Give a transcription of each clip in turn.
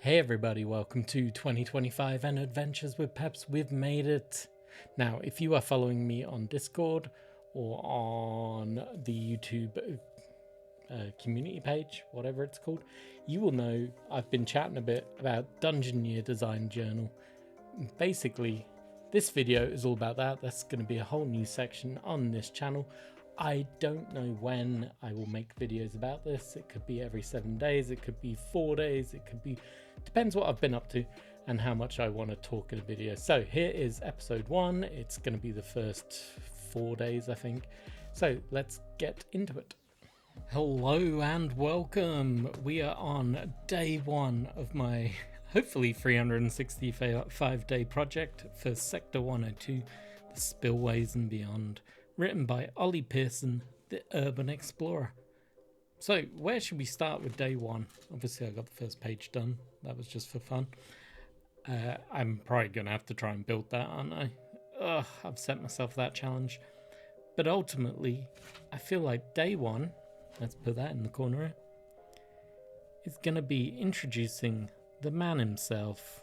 Hey everybody, welcome to 2025 and Adventures with Peps. We've made it. Now, if you are following me on Discord or on the YouTube community page, whatever it's called, you will know I've been chatting a bit about Dungeoneer Design Journal. Basically, this video is all about that. That's going to be a whole new section on this channel. I don't know when I will make videos about this. It could be every 7 days, it could be 4 days, it could be, depends what I've been up to and how much I want to talk in a video. So here is episode 1. It's going to be the first 4 days, I think. So let's get into it. Hello and welcome. We are on day 1 of my hopefully 365 day project for Sector 102, the Spillways and Beyond. Written by Ollie Pearson, the Urban Explorer. So, where should we start with day 1? Obviously, I got the first page done. That was just for fun. I'm probably going to have to try and build that, aren't I? I've set myself that challenge. But ultimately, I feel like day 1, let's put that in the corner here, is going to be introducing the man himself.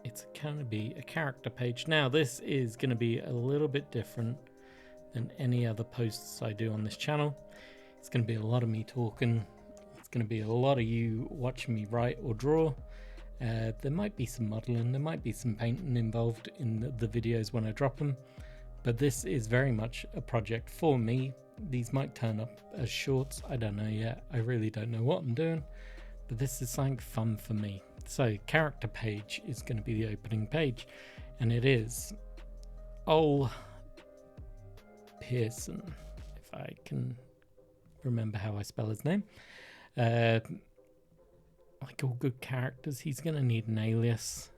It's going to be a character page. Now, this is going to be a little bit different than any other posts I do on this channel. It's going to be a lot of me talking. It's going to be a lot of you watching me write or draw. There might be some modeling. There might be some painting involved in the videos when I drop them. But this is very much a project for me. These might turn up as shorts. I don't know yet. I really don't know what I'm doing. But this is something fun for me. So, character page is going to be the opening page, and it is Ollie Pearson, if I can remember how I spell his name. Like all good characters, he's going to need an alias.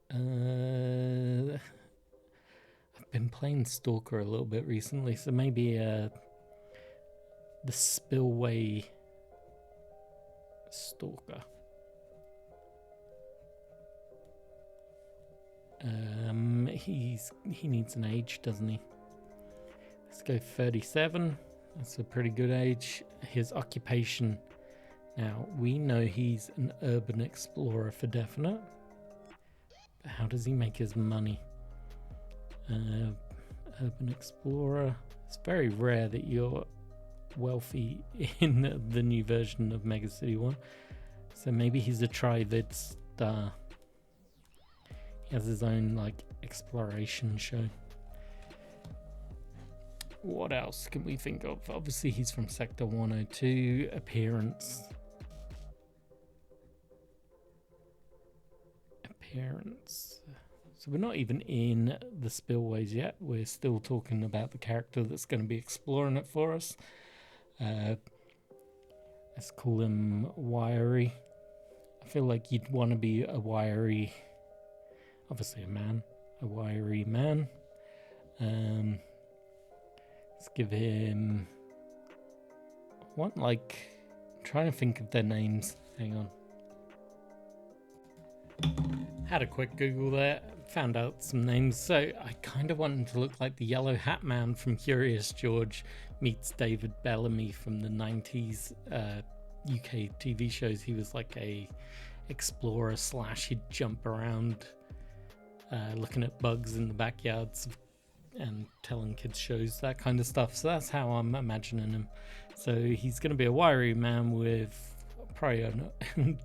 I've been playing Stalker a little bit recently, so maybe the Spillway Stalker. He needs an age, doesn't he? Let's go 37. That's a pretty good age. His occupation. Now, we know he's an urban explorer for definite. But how does he make his money? Urban explorer. It's very rare that you're wealthy in the new version of Mega City 1. So maybe he's a Trivid star. He has his own, like, exploration show. What else can we think of? Obviously, he's from Sector 102. Appearance. So we're not even in the Spillways yet. We're still talking about the character that's going to be exploring it for us. Let's call him Wiry. I feel like you'd want to be a wiry... Obviously a wiry man. Let's give him... I'm trying to think of their names. Hang on. Had a quick Google there. Found out some names. So I kind of want him to look like the Yellow Hat Man from Curious George meets David Bellamy from the 90s UK TV shows. He was like a explorer / he'd jump around looking at bugs in the backyards and telling kids shows, that kind of stuff. So that's how I'm imagining him. So he's going to be a wiry man with, probably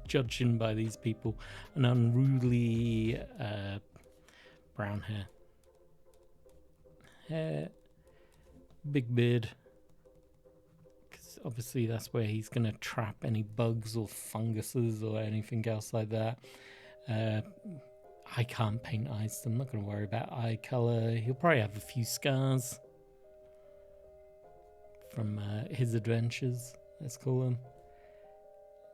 judging by these people, an unruly brown hair, big beard, because obviously that's where he's going to trap any bugs or funguses or anything else like that. I can't paint eyes, so I'm not going to worry about eye colour. He'll probably have a few scars from his adventures, let's call them.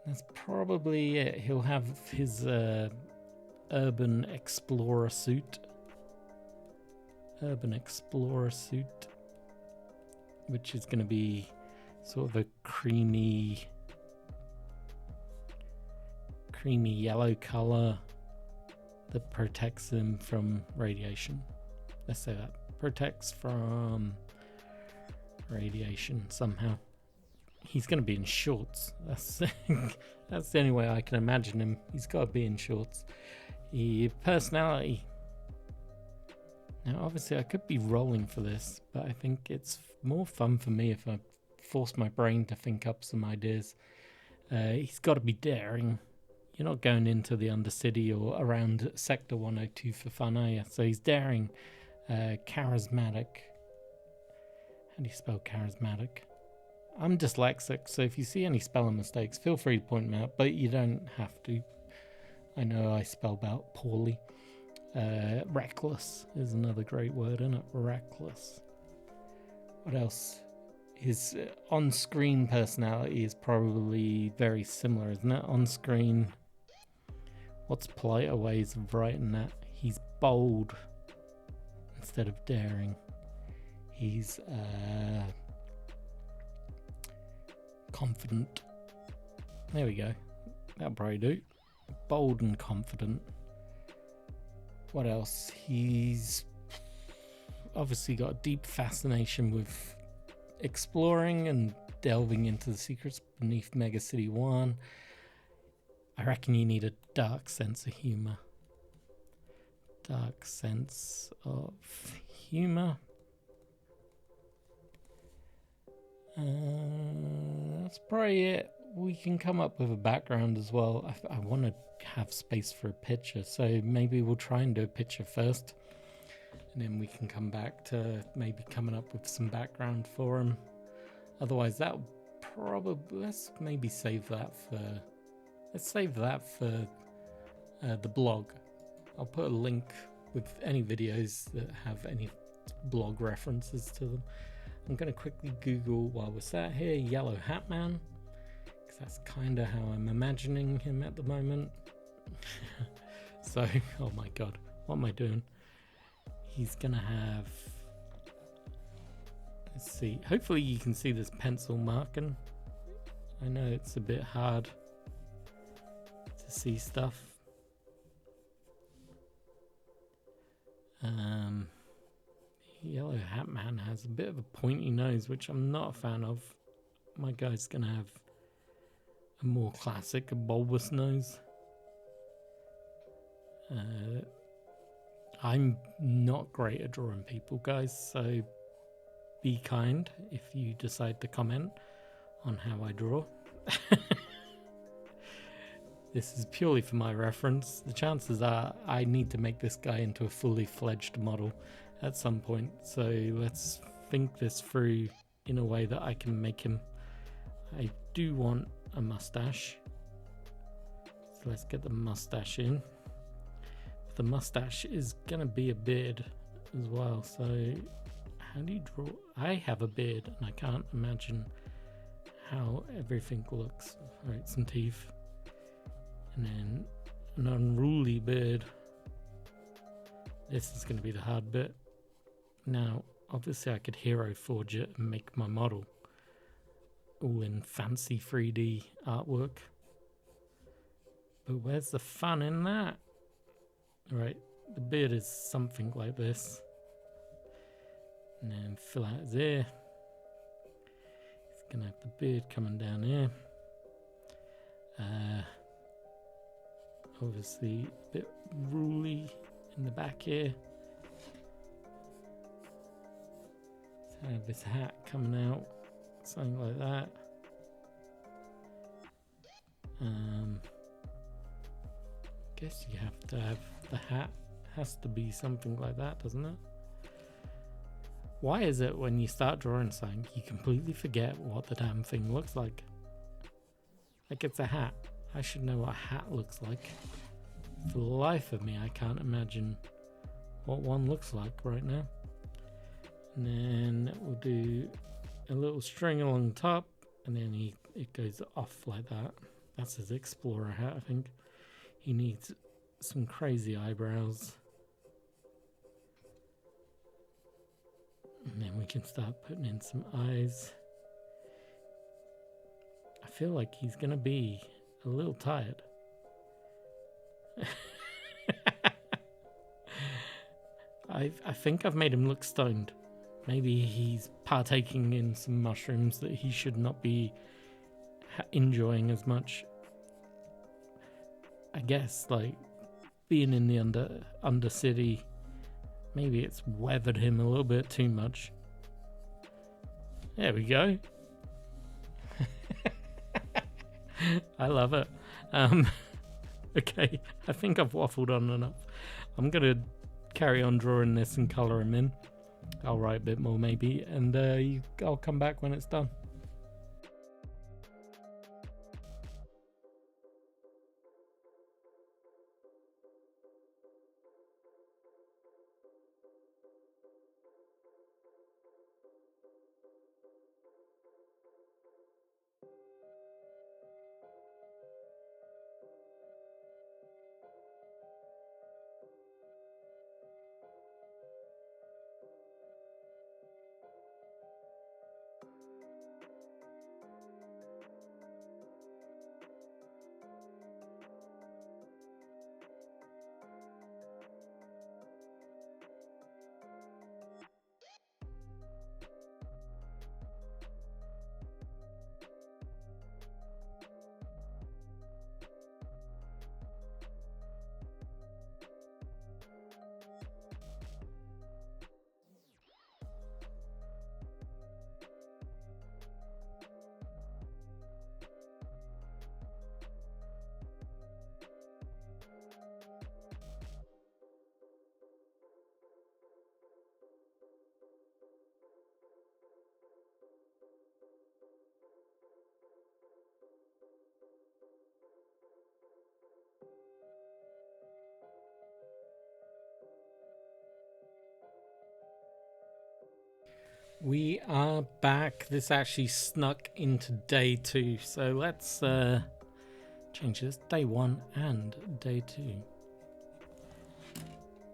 That's probably it. He'll have his Urban Explorer suit. Which is going to be sort of a creamy yellow colour that protects him from radiation. Let's say that. Protects from radiation somehow. He's going to be in shorts. That's that's the only way I can imagine him. He's got to be in shorts. Personality. Now, obviously, I could be rolling for this, but I think it's more fun for me if I force my brain to think up some ideas. He's got to be daring. You're not going into the Undercity or around Sector 102 for fun, are you? So he's daring, charismatic. How do you spell charismatic? I'm dyslexic, so if you see any spelling mistakes, feel free to point them out, but you don't have to. I know I spell out poorly. Reckless is another great word, isn't it? Reckless. What else? His on-screen personality is probably very similar, isn't it? On-screen. What's politer ways of writing that? He's bold instead of daring. He's confident. There we go. That'll probably do. Bold and confident. What else? He's obviously got a deep fascination with exploring and delving into the secrets beneath Mega City 1. I reckon you need a dark sense of humor. Dark sense of humor. That's probably it. We can come up with a background as well. I want to have space for a picture, so maybe we'll try and do a picture first, and then we can come back to maybe coming up with some background for him. Otherwise, that probably let's save that for the blog. I'll put a link with any videos that have any blog references to them. I'm going to quickly Google while we're sat here, Yellow Hat Man, because that's kind of how I'm imagining him at the moment. So, oh my god, what am I doing? He's going to have, let's see, hopefully you can see this pencil marking. I know it's a bit hard to see stuff. Yellow Hat Man has a bit of a pointy nose, which I'm not a fan of. My guy's gonna have a more classic, a bulbous nose. I'm not great at drawing people, guys, so be kind if you decide to comment on how I draw. This is purely for my reference. The chances are I need to make this guy into a fully fledged model at some point, so let's think this through in a way that I can make him. I do want a mustache, so let's get the mustache in. The mustache is gonna be a beard as well, so how do you draw? I have a beard and I can't imagine how everything looks. Alright, some teeth, and then an unruly beard. This is going to be the hard bit. Now, obviously I could hero forge it and make my model all in fancy 3D artwork, but where's the fun in that? Right, the beard is something like this, and then fill out his ear. He's going to have the beard coming down here. Obviously a bit ruly in the back here. Let's have this hat coming out, something like that. Guess you have to have the hat, has to be something like that, doesn't it? Why is it when you start drawing something you completely forget what the damn thing looks like? Like, it's a hat. I should know what a hat looks like. For the life of me, I can't imagine what one looks like right now. And then we'll do a little string along top, and then it goes off like that. That's his explorer hat, I think. He needs some crazy eyebrows. And then we can start putting in some eyes. I feel like he's gonna be a little tired. I think I've made him look stoned. Maybe he's partaking in some mushrooms that he should not be enjoying as much. I guess like being in the undercity, maybe it's weathered him a little bit too much. There we go. I love it. Okay, I think I've waffled on enough. I'm gonna carry on drawing this and color him in. I'll write a bit more maybe, and I'll come back when it's done. We are back. This actually snuck into day 2, so let's change this. Day 1 and day 2.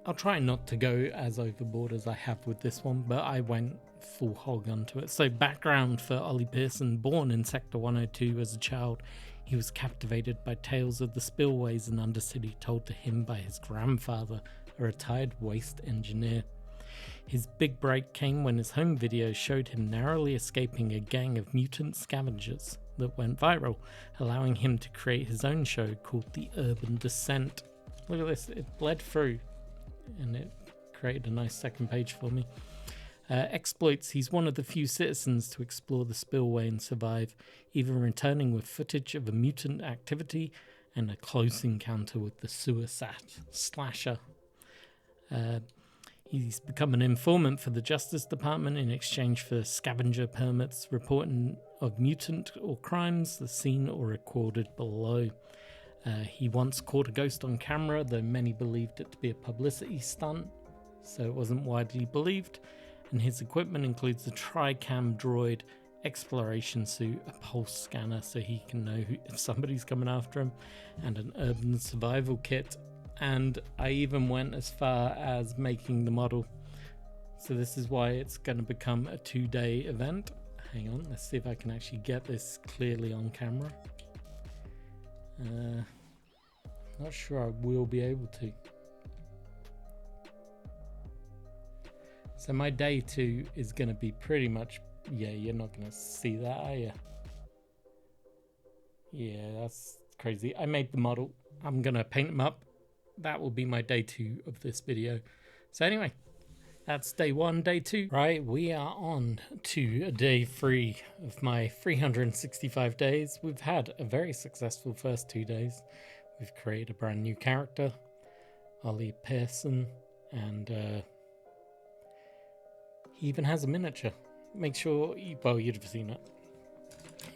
I'll try not to go as overboard as I have with this one, but I went full hog onto it. So background for Ollie Pearson. Born in Sector 102 as a child, he was captivated by tales of the spillways and undercity told to him by his grandfather, a retired waste engineer. His big break came when his home video showed him narrowly escaping a gang of mutant scavengers that went viral, allowing him to create his own show called The Urban Descent. Look at this, it bled through and it created a nice second page for me. Exploits: he's one of the few citizens to explore the spillway and survive, even returning with footage of a mutant activity and a close encounter with the suicide slasher. He's become an informant for the Justice Department in exchange for scavenger permits, reporting of mutant or crimes seen or recorded below. He once caught a ghost on camera, though many believed it to be a publicity stunt, so it wasn't widely believed. And his equipment includes a tri-cam droid, exploration suit, a pulse scanner so he can know if somebody's coming after him, and an urban survival kit. And I even went as far as making the model. So this is why it's going to become a 2-day event. Hang on, let's see if I can actually get this clearly on camera. Not sure I will be able to. So my day 2 is going to be pretty much, yeah, you're not going to see that, are you? Yeah, that's crazy. I made the model. I'm going to paint them up. That will be my day 2 of this video. So anyway, that's day 1, day 2. Right, we are on to day 3 of my 365 days. We've had a very successful first 2 days. We've created a brand new character, Ollie Pearson, and he even has a miniature. Make sure, you'd have seen it.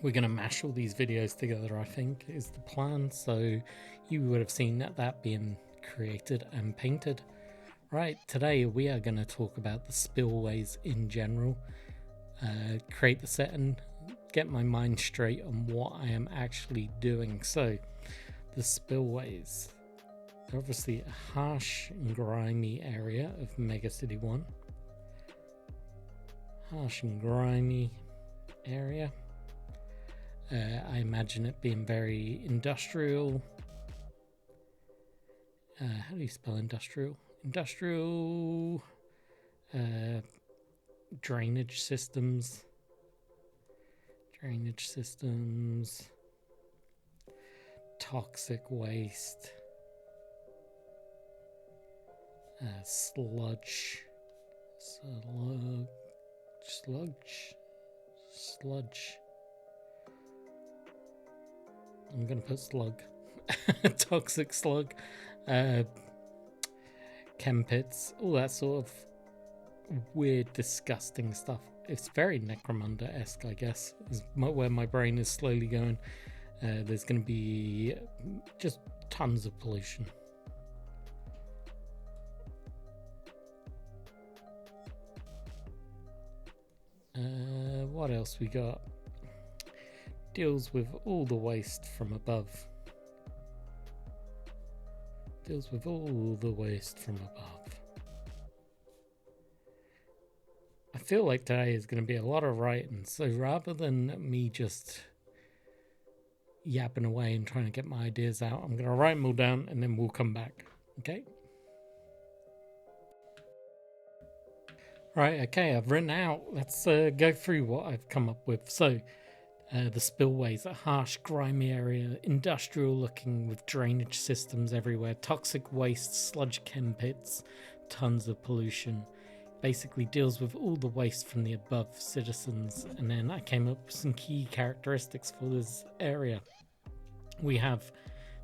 We're going to mash all these videos together, I think, is the plan. So you would have seen that being created and painted. Right, today we are going to talk about the spillways in general, create the setting, get my mind straight on what I am actually doing. So, the spillways, they're obviously a harsh and grimy area of Megacity 1. Harsh and grimy area. I imagine it being very industrial. How do you spell industrial? Industrial drainage systems. toxic waste, sludge, sludge. I'm gonna put slug. Toxic slug, chem pits, all that sort of weird, disgusting stuff. It's very Necromunda-esque, I guess, is where my brain is slowly going. There's going to be just tons of pollution. What else we got? Deals with all the waste from above. Deals with all the waste from above. I feel like today is going to be a lot of writing, so rather than me just yapping away and trying to get my ideas out, I'm going to write them all down and then we'll come back. Okay? Right, okay, I've written out. Let's go through what I've come up with. So, the Spillways, a harsh, grimy area, industrial looking with drainage systems everywhere, toxic waste, sludge chem pits, tons of pollution. Basically deals with all the waste from the above citizens. And then I came up with some key characteristics for this area. We have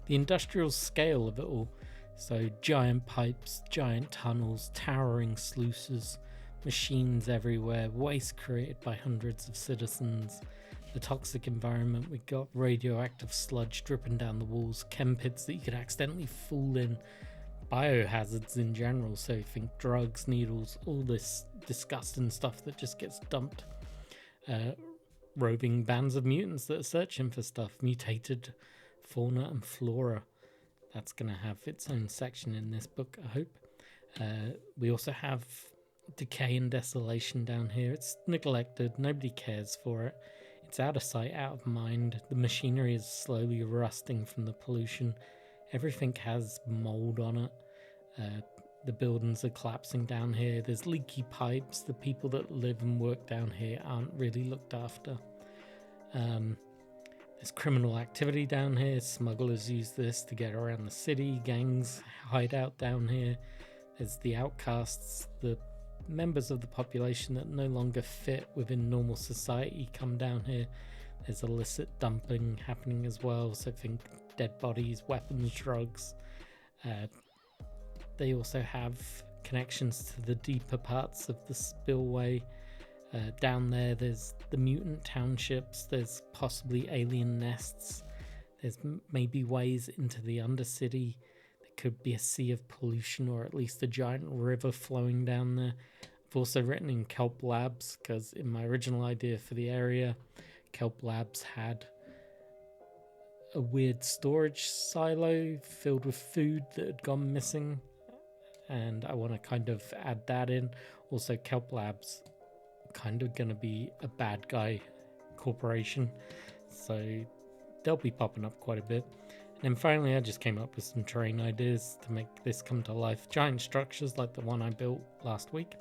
the industrial scale of it all. So giant pipes, giant tunnels, towering sluices, machines everywhere, waste created by hundreds of citizens. The toxic environment, we got radioactive sludge dripping down the walls, chem pits that you could accidentally fall in, biohazards in general, so think drugs, needles, all this disgusting stuff that just gets dumped. Roving bands of mutants that are searching for stuff, mutated fauna and flora. That's going to have its own section in this book, I hope. We also have decay and desolation down here. It's neglected, nobody cares for it. It's out of sight, out of mind. The machinery is slowly rusting from the pollution. Everything has mold on it. The buildings are collapsing down here. There's leaky pipes. The people that live and work down here aren't really looked after. There's criminal activity down here. Smugglers use this to get around the city. Gangs hide out down here. There's the outcasts, the members of the population that no longer fit within normal society come down here. There's illicit dumping happening as well, so think dead bodies, weapons, drugs. They also have connections to the deeper parts of the spillway. Down there's the mutant townships, there's possibly alien nests, there's maybe ways into the undercity. Could be a sea of pollution or at least a giant river flowing down there. I've also written in Kelp Labs because in my original idea for the area, Kelp Labs had a weird storage silo filled with food that had gone missing, and I want to kind of add that in. Also, Kelp Labs kind of going to be a bad guy corporation, so they'll be popping up quite a bit. And then finally, I just came up with some terrain ideas to make this come to life. Giant structures like the one I built last week.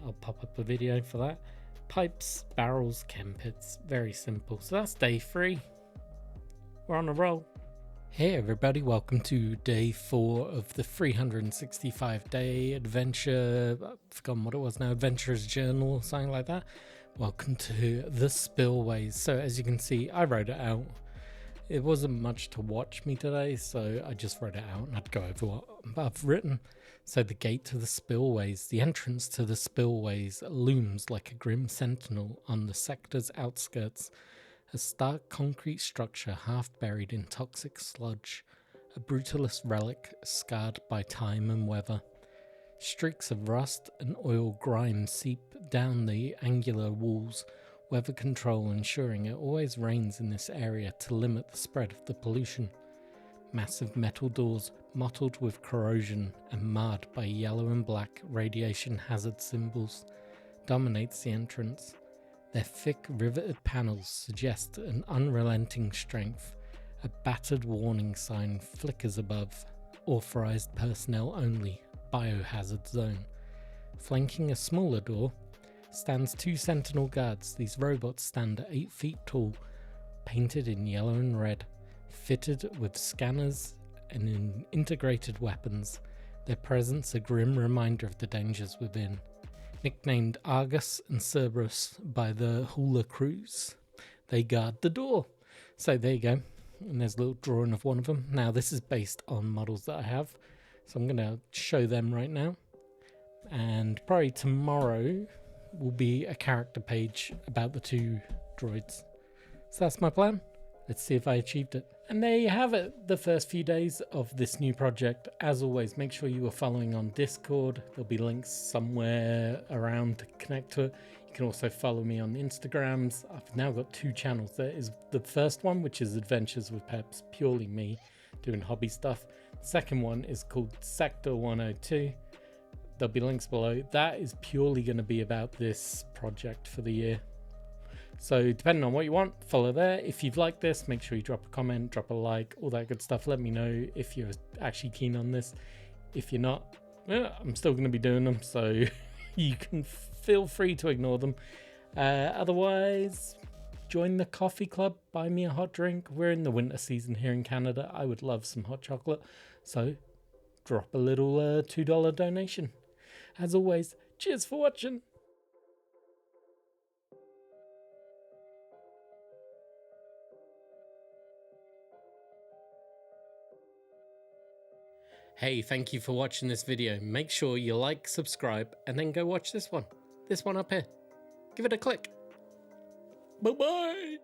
I'll pop up a video for that. Pipes, barrels, chem pits. Very simple. So that's day 3. We're on a roll. Hey everybody, welcome to day 4 of the 365-day adventure. I've forgotten what it was now. Adventurer's Journal or something like that. Welcome to the Spillways. So as you can see, I wrote it out. It wasn't much to watch me today, so I just wrote it out and I'd go over what I've written. So the gate to the spillways, the entrance to the spillways looms like a grim sentinel on the sector's outskirts. A stark concrete structure half buried in toxic sludge, a brutalist relic scarred by time and weather. Streaks of rust and oil grime seep down the angular walls, weather control ensuring it always rains in this area to limit the spread of the pollution. Massive metal doors, mottled with corrosion and marred by yellow and black radiation hazard symbols, dominates the entrance. Their thick riveted panels suggest an unrelenting strength. A battered warning sign flickers above. Authorized personnel only. Biohazard zone. Flanking a smaller door stands 2 sentinel guards. These robots stand at 8 feet tall, painted in yellow and red. Fitted with scanners and integrated weapons, their presence a grim reminder of the dangers within. Nicknamed Argus and Cerberus by the Hula crews, they guard the door. So there you go, and there's a little drawing of one of them. Now this is based on models that I have, so I'm going to show them right now, and probably tomorrow will be a character page about the two droids. So that's my plan. Let's see if I achieved it. And there you have it, the first few days of this new project. As always, make sure you are following on Discord. There'll be links somewhere around to connect to it. You can also follow me on Instagrams. I've now got 2 channels. There is the first one, which is Adventures with Peps, purely me doing hobby stuff. The second one is called Sector 102. There'll be links below. That is purely going to be about this project for the year. So depending on what you want, follow there. If you've liked this, make sure you drop a comment, drop a like, all that good stuff. Let me know if you're actually keen on this. If you're not, well, I'm still going to be doing them, so you can feel free to ignore them. Otherwise, join the coffee club, buy me a hot drink. We're in the winter season here in Canada. I would love some hot chocolate, so drop a little $2 donation. As always, cheers for watching. Hey, thank you for watching this video. Make sure you like, subscribe, and then go watch this one up here. Give it a click. Bye-bye.